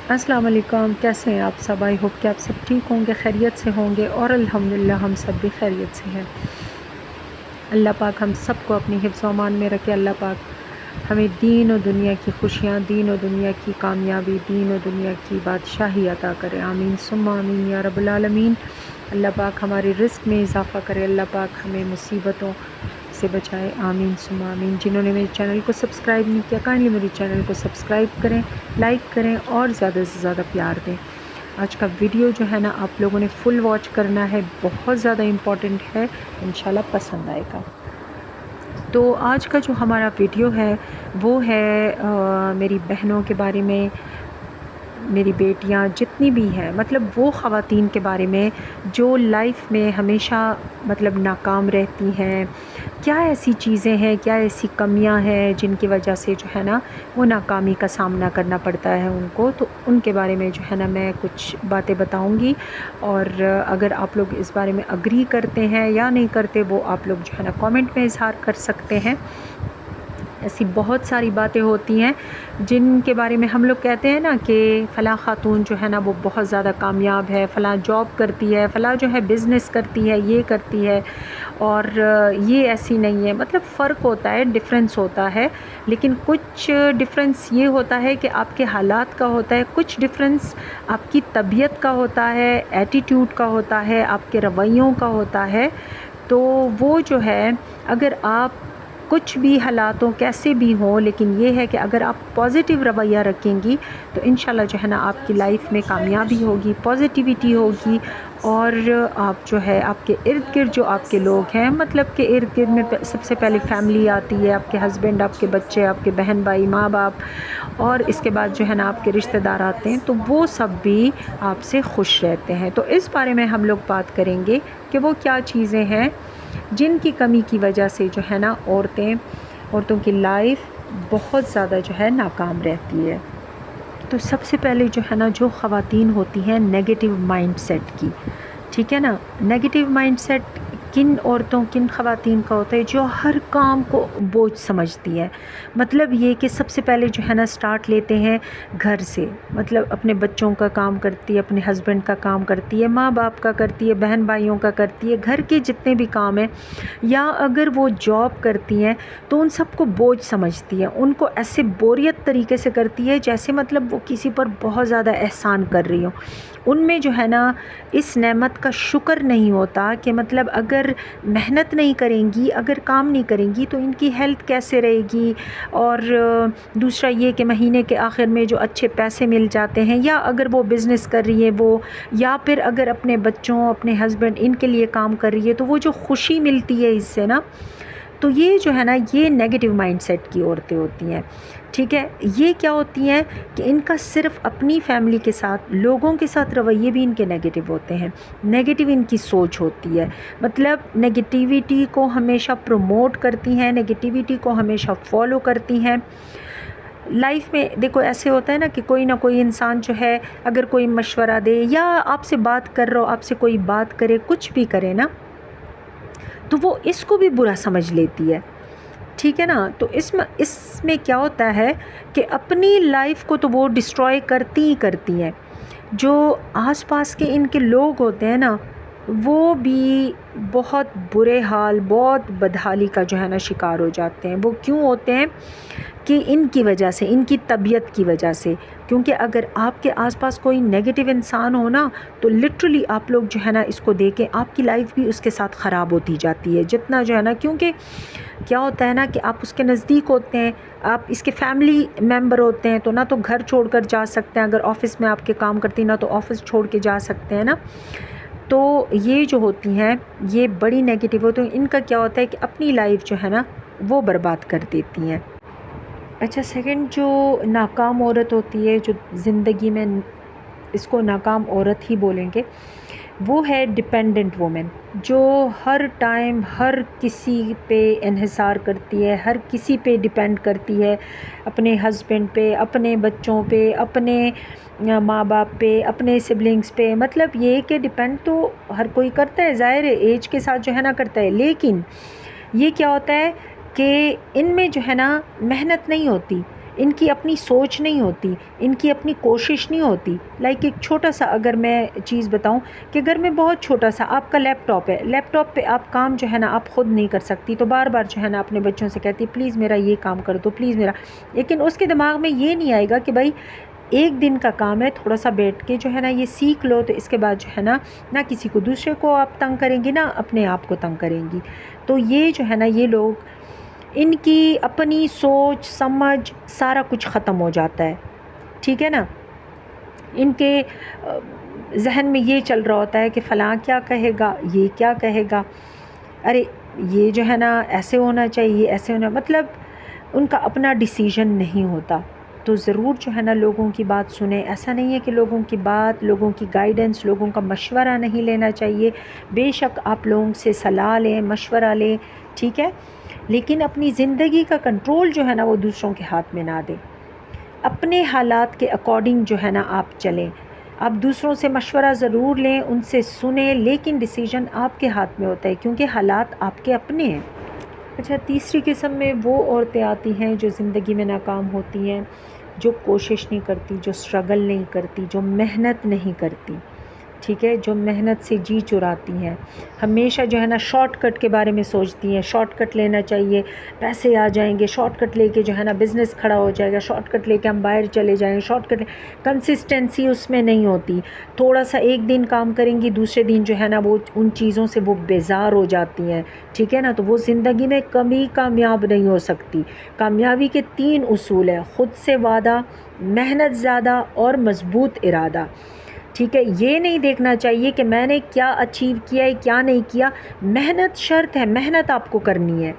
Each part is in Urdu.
السلام علیکم، کیسے ہیں آپ سب؟ آئی ہوپ کہ آپ سب ٹھیک ہوں گے، خیریت سے ہوں گے، اور الحمدللہ ہم سب بھی خیریت سے ہیں۔ اللہ پاک ہم سب کو اپنی حفظ و امان میں رکھے۔ اللہ پاک ہمیں دین و دنیا کی خوشیاں، دین و دنیا کی کامیابی، دین و دنیا کی بادشاہی عطا کرے، آمین ثم آمین یا رب العالمین۔ اللہ پاک ہمارے رزق میں اضافہ کرے، اللہ پاک ہمیں مصیبتوں سے بچائے، آمین ثم آمین۔ جنہوں نے میرے چینل کو سبسکرائب نہیں کیا، کائنڈلی میرے چینل کو سبسکرائب کریں، لائک کریں اور زیادہ سے زیادہ پیار دیں۔ آج کا ویڈیو جو ہے نا آپ لوگوں نے فل واچ کرنا ہے، بہت زیادہ امپورٹنٹ ہے، انشاءاللہ پسند آئے گا۔ تو آج کا جو ہمارا ویڈیو ہے وہ ہے میری بہنوں کے بارے میں، میری بیٹیاں جتنی بھی ہیں، مطلب وہ خواتین کے بارے میں جو لائف میں ہمیشہ مطلب ناکام رہتی ہیں۔ کیا ایسی چیزیں ہیں، کیا ایسی کمیاں ہیں جن کی وجہ سے جو ہے نا وہ ناکامی کا سامنا کرنا پڑتا ہے ان کو، تو ان کے بارے میں جو ہے نا میں کچھ باتیں بتاؤں گی، اور اگر آپ لوگ اس بارے میں اگری کرتے ہیں یا نہیں کرتے وہ آپ لوگ جو ہے نا کامنٹ میں اظہار کر سکتے ہیں۔ ایسی بہت ساری باتیں ہوتی ہیں جن کے بارے میں ہم لوگ کہتے ہیں نا کہ فلاں خاتون جو ہے نا وہ بہت زیادہ کامیاب ہے، فلاں جاب کرتی ہے، فلاں جو ہے بزنس کرتی ہے، یہ کرتی ہے، اور یہ ایسی نہیں ہے۔ مطلب فرق ہوتا ہے، ڈفرینس ہوتا ہے، لیکن کچھ ڈفرینس یہ ہوتا ہے کہ آپ کے حالات کا ہوتا ہے، کچھ ڈفرینس آپ کی طبیعت کا ہوتا ہے، ایٹیٹیوڈ کا ہوتا ہے، آپ کے رویوں کا ہوتا ہے۔ تو وہ جو ہے اگر آپ کچھ بھی حالاتوں کیسے بھی ہوں، لیکن یہ ہے کہ اگر آپ پازیٹیو رویہ رکھیں گی تو انشاءاللہ جو ہے نا آپ کی لائف میں کامیابی ہوگی، پازیٹیوٹی ہوگی، اور آپ جو ہے آپ کے ارد گرد جو آپ کے لوگ ہیں، مطلب کہ ارد گرد میں سب سے پہلے فیملی آتی ہے، آپ کے ہسبینڈ، آپ کے بچے، آپ کے بہن بھائی، ماں باپ، اور اس کے بعد جو ہے نا آپ کے رشتہ دار آتے ہیں، تو وہ سب بھی آپ سے خوش رہتے ہیں۔ تو اس بارے میں ہم لوگ بات کریں گے کہ وہ کیا چیزیں ہیں جن کی کمی کی وجہ سے جو ہے نا عورتوں کی لائف بہت زیادہ جو ہے ناکام رہتی ہے۔ تو سب سے پہلے جو ہے نا جو خواتین ہوتی ہیں نیگیٹو مائنڈ سیٹ کی، ٹھیک ہے نا، نیگیٹو مائنڈ سیٹ کن عورتوں، کن خواتین کا ہوتا ہے جو ہر کام کو بوجھ سمجھتی ہے۔ مطلب یہ کہ سب سے پہلے جو ہے نا سٹارٹ لیتے ہیں گھر سے، مطلب اپنے بچوں کا کام کرتی ہے، اپنے ہسبینڈ کا کام کرتی ہے، ماں باپ کا کرتی ہے، بہن بھائیوں کا کرتی ہے، گھر کے جتنے بھی کام ہیں، یا اگر وہ جاب کرتی ہیں تو ان سب کو بوجھ سمجھتی ہے، ان کو ایسے بوریت طریقے سے کرتی ہے جیسے مطلب وہ کسی پر بہت زیادہ احسان کر رہی ہوں۔ ان میں جو ہے نا اس نعمت کا شکر نہیں ہوتا کہ مطلب اگر محنت نہیں کریں گی، اگر کام نہیں کریں گی تو ان کی ہیلتھ کیسے رہے گی، اور دوسرا یہ کہ مہینے کے آخر میں جو اچھے پیسے مل جاتے ہیں، یا اگر وہ بزنس کر رہی ہے وہ، یا پھر اگر اپنے بچوں، اپنے ہسبینڈ، ان کے لیے کام کر رہی ہے تو وہ جو خوشی ملتی ہے اس سے نا، تو یہ جو ہے نا یہ نیگیٹو مائنڈ سیٹ کی عورتیں ہوتی ہیں، ٹھیک ہے۔ یہ کیا ہوتی ہیں کہ ان کا صرف اپنی فیملی کے ساتھ، لوگوں کے ساتھ رویے بھی ان کے نیگیٹو ہوتے ہیں، نیگیٹو ان کی سوچ ہوتی ہے، مطلب نیگیٹیوٹی کو ہمیشہ پروموٹ کرتی ہیں، نیگیٹیوٹی کو ہمیشہ فالو کرتی ہیں۔ لائف میں دیکھو ایسے ہوتا ہے نا کہ کوئی نہ کوئی انسان جو ہے اگر کوئی مشورہ دے یا آپ سے بات کر رہا ہو، آپ سے کوئی بات کرے، کچھ بھی کرے نا، تو وہ اس کو بھی برا سمجھ لیتی ہے، ٹھیک ہے نا۔ تو اس میں کیا ہوتا ہے کہ اپنی لائف کو تو وہ ڈسٹروائے کرتی ہی کرتی ہیں، جو آس پاس کے ان کے لوگ ہوتے ہیں نا وہ بھی بہت برے حال، بہت بدحالی کا جو ہے نا شکار ہو جاتے ہیں۔ وہ کیوں ہوتے ہیں کہ ان کی وجہ سے، ان کی طبیعت کی وجہ سے، کیونکہ اگر آپ کے آس پاس کوئی نیگیٹو انسان ہو نا تو لٹرلی آپ لوگ جو ہے نا اس کو دیکھیں، آپ کی لائف بھی اس کے ساتھ خراب ہوتی جاتی ہے جتنا جو ہے نا، کیونکہ کیا ہوتا ہے نا کہ آپ اس کے نزدیک ہوتے ہیں، آپ اس کے فیملی ممبر ہوتے ہیں، تو نہ تو گھر چھوڑ کر جا سکتے ہیں، اگر آفس میں آپ کے کام کرتی نہ تو آفس چھوڑ کے جا سکتے ہیں نا۔ تو یہ جو ہوتی ہیں یہ بڑی نیگیٹو ہوتی ہیں، ان کا کیا ہوتا ہے کہ اپنی لائف جو ہے نا وہ برباد کر دیتی ہیں۔ اچھا، سیکنڈ جو ناکام عورت ہوتی ہے، جو زندگی میں، اس کو ناکام عورت ہی بولیں گے، وہ ہے ڈپینڈنٹ وومن، جو ہر ٹائم ہر کسی پہ انحصار کرتی ہے، ہر کسی پہ ڈپینڈ کرتی ہے، اپنے ہسبینڈ پہ، اپنے بچوں پہ، اپنے ماں باپ پہ، اپنے سبلنگس پہ۔ مطلب یہ کہ ڈپینڈ تو ہر کوئی کرتا ہے، ظاہر ہے ایج کے ساتھ جو ہے نا کرتا ہے، لیکن یہ کیا ہوتا ہے کہ ان میں جو ہے نا محنت نہیں ہوتی، ان کی اپنی سوچ نہیں ہوتی، ان کی اپنی کوشش نہیں ہوتی۔ لائک ایک چھوٹا سا اگر میں چیز بتاؤں کہ گھر میں بہت چھوٹا سا آپ کا لیپ ٹاپ ہے، لیپ ٹاپ پہ آپ کام جو ہے نا آپ خود نہیں کر سکتی، تو بار بار جو ہے نا اپنے بچوں سے کہتی پلیز میرا یہ کام کر دو، پلیز میرا، لیکن اس کے دماغ میں یہ نہیں آئے گا کہ بھائی ایک دن کا کام ہے، تھوڑا سا بیٹھ کے جو ہے نا یہ سیکھ لو، تو اس کے بعد جو ہے نا نہ کسی کو دوسرے کو آپ تنگ کریں گی، نہ اپنے آپ کو تنگ کریں گی۔ تو یہ جو ہے نا یہ لوگ ان کی اپنی سوچ سمجھ سارا کچھ ختم ہو جاتا ہے، ٹھیک ہے نا۔ ان کے ذہن میں یہ چل رہا ہوتا ہے کہ فلاں کیا کہے گا، یہ کیا کہے گا، ارے یہ جو ہے نا ایسے ہونا چاہیے، ایسے ہونا، مطلب ان کا اپنا ڈیسیژن نہیں ہوتا۔ تو ضرور جو ہے نا لوگوں کی بات سنیں، ایسا نہیں ہے کہ لوگوں کی بات، لوگوں کی گائیڈنس، لوگوں کا مشورہ نہیں لینا چاہیے، بے شک آپ لوگوں سے صلاح لیں، مشورہ لیں، ٹھیک ہے، لیکن اپنی زندگی کا کنٹرول جو ہے نا وہ دوسروں کے ہاتھ میں نہ دیں، اپنے حالات کے اکارڈنگ جو ہے نا آپ چلیں۔ آپ دوسروں سے مشورہ ضرور لیں، ان سے سنیں، لیکن ڈیسیژن آپ کے ہاتھ میں ہوتا ہے کیونکہ حالات آپ کے اپنے ہیں۔ اچھا، تیسری قسم میں وہ عورتیں آتی ہیں جو زندگی میں ناکام ہوتی ہیں، جو کوشش نہیں کرتی، جو اسٹرگل نہیں کرتی، جو محنت نہیں کرتی، ٹھیک ہے، جو محنت سے جی چراتی ہیں، ہمیشہ جو ہے نا شارٹ کٹ کے بارے میں سوچتی ہیں، شارٹ کٹ لینا چاہیے، پیسے آ جائیں گے، شارٹ کٹ لے کے جو ہے نا بزنس کھڑا ہو جائے گا، شارٹ کٹ لے کے ہم باہر چلے جائیں، شارٹ کٹ، کنسسٹنسی اس میں نہیں ہوتی، تھوڑا سا ایک دن کام کریں گی، دوسرے دن جو ہے نا وہ ان چیزوں سے وہ بیزار ہو جاتی ہیں، ٹھیک ہے نا، تو وہ زندگی میں کبھی کامیاب نہیں ہو سکتی۔ کامیابی کے 3 اصول ہیں: خود سے وعدہ، محنت زیادہ، اور مضبوط ارادہ، ٹھیک ہے۔ یہ نہیں دیکھنا چاہیے کہ میں نے کیا اچیو کیا ہے، کیا نہیں کیا، محنت شرط ہے، محنت آپ کو کرنی ہے۔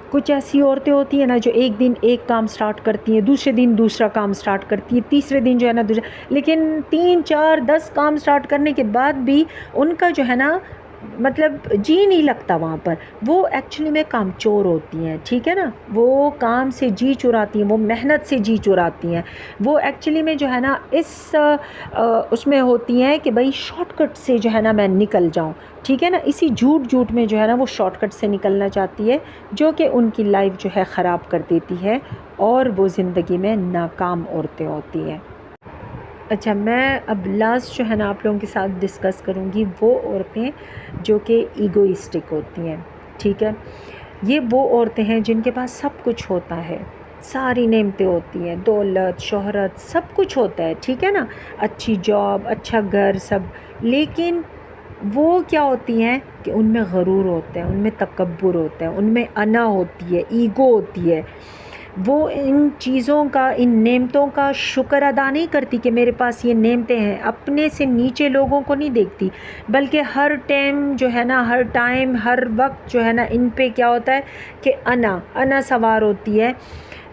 کچھ ایسی عورتیں ہوتی ہیں نا جو ایک دن ایک کام سٹارٹ کرتی ہیں، دوسرے دن دوسرا کام سٹارٹ کرتی ہیں، تیسرے دن جو ہے نا دوسرا، لیکن 3 4 10 کام سٹارٹ کرنے کے بعد بھی ان کا جو ہے نا مطلب جی نہیں لگتا وہاں پر، وہ ایکچولی میں کام چور ہوتی ہیں، ٹھیک ہے نا، وہ کام سے جی چراتی ہیں، وہ محنت سے جی چراتی ہیں، وہ ایکچولی میں جو ہے نا اس میں ہوتی ہیں کہ بھائی شارٹ کٹ سے جو ہے نا میں نکل جاؤں، ٹھیک ہے نا، اسی جھوٹ میں جو ہے نا وہ شارٹ کٹ سے نکلنا چاہتی ہے، جو کہ ان کی لائف جو ہے خراب کر دیتی ہے، اور وہ زندگی میں ناکام عورتیں ہوتی ہیں۔ اچھا، میں اب لاسٹ جو ہے نا آپ لوگوں کے ساتھ ڈسکس کروں گی وہ عورتیں جو کہ ایگوئسٹک ہوتی ہیں، ٹھیک ہے۔ یہ وہ عورتیں ہیں جن کے پاس سب کچھ ہوتا ہے، ساری نعمتیں ہوتی ہیں، دولت، شہرت، سب کچھ ہوتا ہے، ٹھیک ہے نا، اچھی جاب، اچھا گھر، سب، لیکن وہ کیا ہوتی ہیں کہ ان میں غرور ہوتا ہے، ان میں تکبر ہوتا ہے، ان میں انا ہوتی ہے، ایگو ہوتی ہے، وہ ان چیزوں کا، ان نعمتوں کا شکر ادا نہیں کرتی کہ میرے پاس یہ نعمتیں ہیں، اپنے سے نیچے لوگوں کو نہیں دیکھتی، بلکہ ہر ٹائم جو ہے نا، ہر وقت جو ہے نا ان پہ کیا ہوتا ہے کہ انا سوار ہوتی ہے،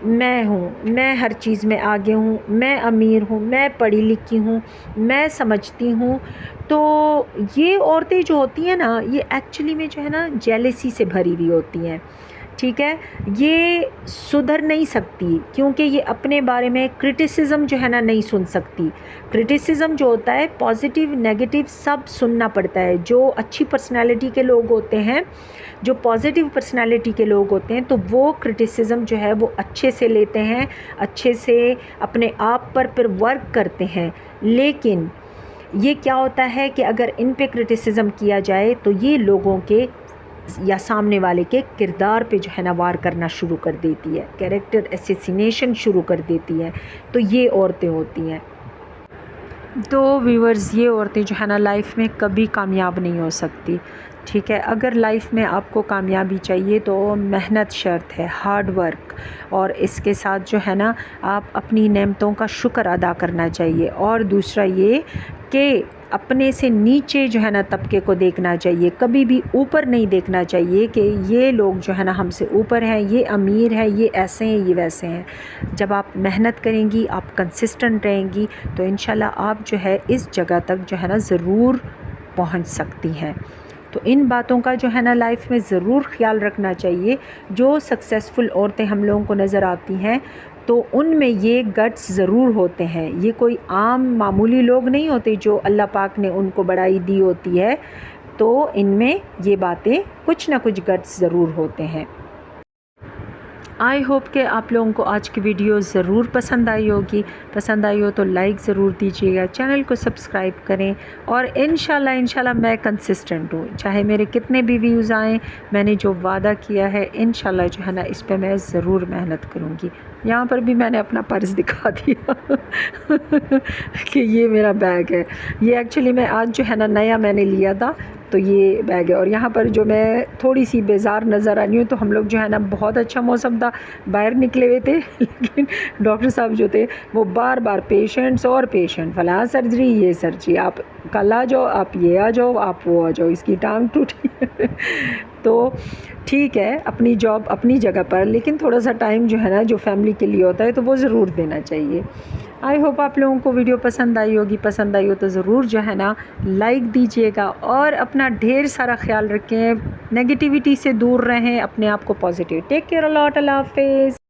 میں ہوں، میں ہر چیز میں آگے ہوں، میں امیر ہوں، میں پڑھی لکھی ہوں، میں سمجھتی ہوں۔ تو یہ عورتیں جو ہوتی ہیں نا یہ ایکچولی میں جو ہے نا جیلسی سے بھری ہوئی ہوتی ہیں، ٹھیک ہے، یہ سدھر نہیں سکتی کیونکہ یہ اپنے بارے میں کرٹیسزم جو ہے نا نہیں سن سکتی۔ کرٹیسزم جو ہوتا ہے پازیٹیو نیگیٹو سب سننا پڑتا ہے، جو اچھی پرسنالٹی کے لوگ ہوتے ہیں، جو پازیٹیو پرسنالٹی کے لوگ ہوتے ہیں، تو وہ کرٹیسزم جو ہے وہ اچھے سے لیتے ہیں، اچھے سے اپنے آپ پر پھر ورک کرتے ہیں، لیکن یہ کیا ہوتا ہے کہ اگر ان پہ کرٹیسزم کیا جائے تو یہ لوگوں کے یا سامنے والے کے کردار پہ جو ہے نا وار کرنا شروع کر دیتی ہے، کیریکٹر اسیسینیشن شروع کر دیتی ہے، تو یہ عورتیں ہوتی ہیں۔ تو ویورز، یہ عورتیں جو ہے نا لائف میں کبھی کامیاب نہیں ہو سکتی، ٹھیک ہے۔ اگر لائف میں آپ کو کامیابی چاہیے تو محنت شرط ہے، ہارڈ ورک، اور اس کے ساتھ جو ہے نا آپ اپنی نعمتوں کا شکر ادا کرنا چاہیے، اور دوسرا یہ کہ اپنے سے نیچے جو ہے نا طبقے کو دیکھنا چاہیے، کبھی بھی اوپر نہیں دیکھنا چاہیے کہ یہ لوگ جو ہے نا ہم سے اوپر ہیں، یہ امیر ہے، یہ ایسے ہیں، یہ ویسے ہیں۔ جب آپ محنت کریں گی، آپ کنسسٹنٹ رہیں گی، تو انشاءاللہ آپ جو ہے اس جگہ تک جو ہے نا ضرور پہنچ سکتی ہیں۔ تو ان باتوں کا جو ہے نا لائف میں ضرور خیال رکھنا چاہیے۔ جو سکسیسفل عورتیں ہم لوگوں کو نظر آتی ہیں تو ان میں یہ گٹس ضرور ہوتے ہیں، یہ کوئی عام معمولی لوگ نہیں ہوتے جو اللہ پاک نے ان کو بڑائی دی ہوتی ہے، تو ان میں یہ باتیں کچھ نہ کچھ گٹس ضرور ہوتے ہیں۔ آئی ہوپ کہ آپ لوگوں کو آج کی ویڈیو ضرور پسند آئی ہوگی. پسند آئی ہو تو لائک ضرور دیجیے گا, چینل کو سبسکرائب کریں, اور انشاءاللہ میں کنسسٹنٹ ہوں, چاہے میرے کتنے بھی ویوز آئیں, میں نے جو وعدہ کیا ہے انشاءاللہ جو ہے نا اس پہ میں ضرور محنت کروں گی. یہاں پر بھی میں نے اپنا پرس دکھا دیا کہ یہ میرا بیگ ہے. یہ ایکچولی میں آج جو ہے نا نیا میں نے لیا تھا, تو یہ بیگ ہے. اور یہاں پر جو میں تھوڑی سی بیزار نظر آنی ہوں, تو ہم لوگ جو ہے نا بہت اچھا موسم تھا, باہر نکلے ہوئے تھے, لیکن ڈاکٹر صاحب جو تھے وہ بار بار پیشنٹس اور پیشنٹ, فلاں سرجری, یہ سرجری, آپ کل آ جاؤ, آپ یہ آ جاؤ, آپ وہ آ جاؤ, اس کی ٹانگ ٹوٹی. تو ٹھیک ہے, اپنی جاب اپنی جگہ پر, لیکن تھوڑا سا ٹائم جو ہے نا جو فیملی کے لیے ہوتا ہے تو وہ ضرور دینا چاہیے. آئی ہوپ آپ لوگوں کو ویڈیو پسند آئی ہوگی. پسند آئی ہو تو ضرور جو ہے نا لائک دیجیے گا, اور اپنا ڈھیر سارا خیال رکھیں, نگیٹیوٹی سے دور رہیں, اپنے آپ کو پازیٹیو. ٹیک کیئر, اللہ حافظ.